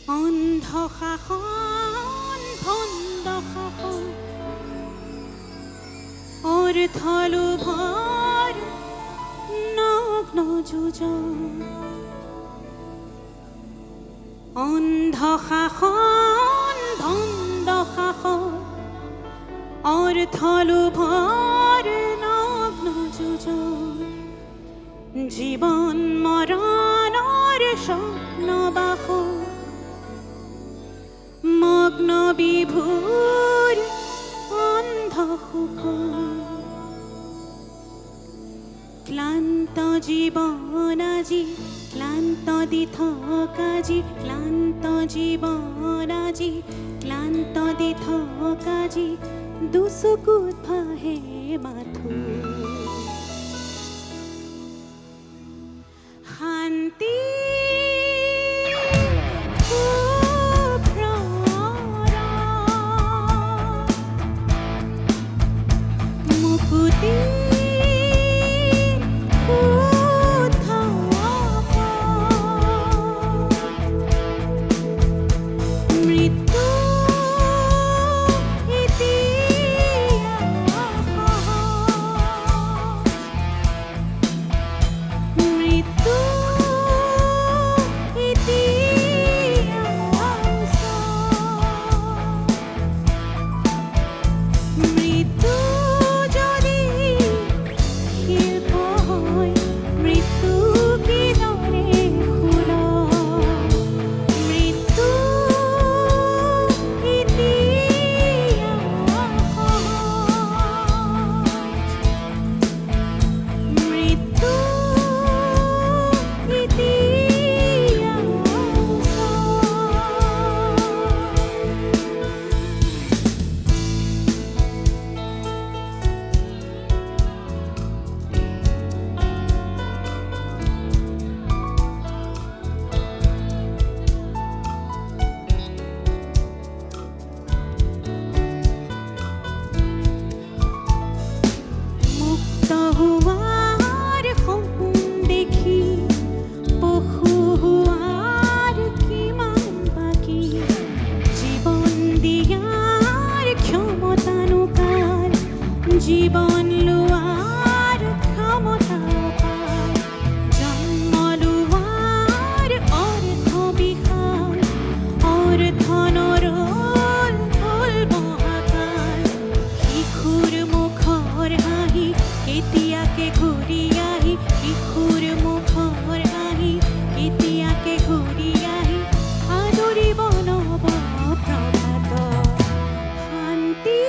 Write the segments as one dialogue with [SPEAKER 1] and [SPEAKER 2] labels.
[SPEAKER 1] অন্ধ শাসন ভণ্ড শাসন অৰ্থ লোভৰ নগ্ন যোজন অন্ধ শাসন ভণ্ড শাসন অৰ্থ লোভৰ নগ্ন যোজন জীৱন মৰণৰ স্বপ্ন বাসন মগ্ন বিভোৰ অন্ধ শোষণ ক্লান্ত জীৱন আজি ক্লান্ত দি থকাজি ক্লান্ত জীৱন আজি ক্লান্ত দি থকাজি দুচকুত ভাহে মাথো শান্তি মুকুতি জীবন লোৱাৰ ক্ষমতা পায় জন্ম লোৱাৰ অৰ্থ বিশাল অৰ্থ নৰল হ'ল মহাকাল শিশুৰ মুখৰ হাঁহি কেতিয়াকে ঘূৰি আহি শিশুৰ মুখৰ হাঁহি কেতিয়াকে ঘূৰি আহি আদৰিব নৱ প্ৰভাত শান্তি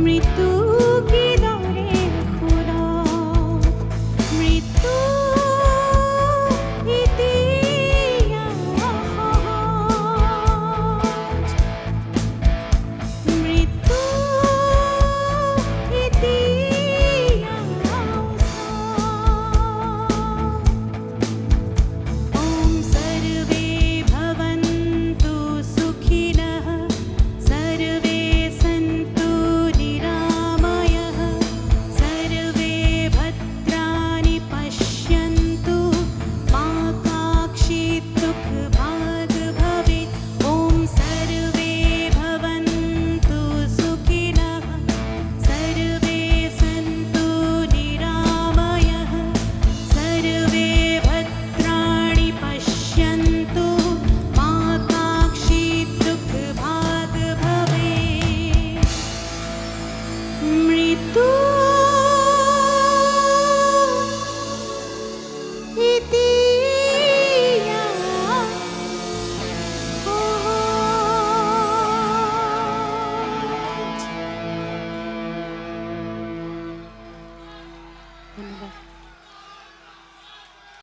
[SPEAKER 1] মৃত্যু কি দৰে খুৰা ধন্যবাদ।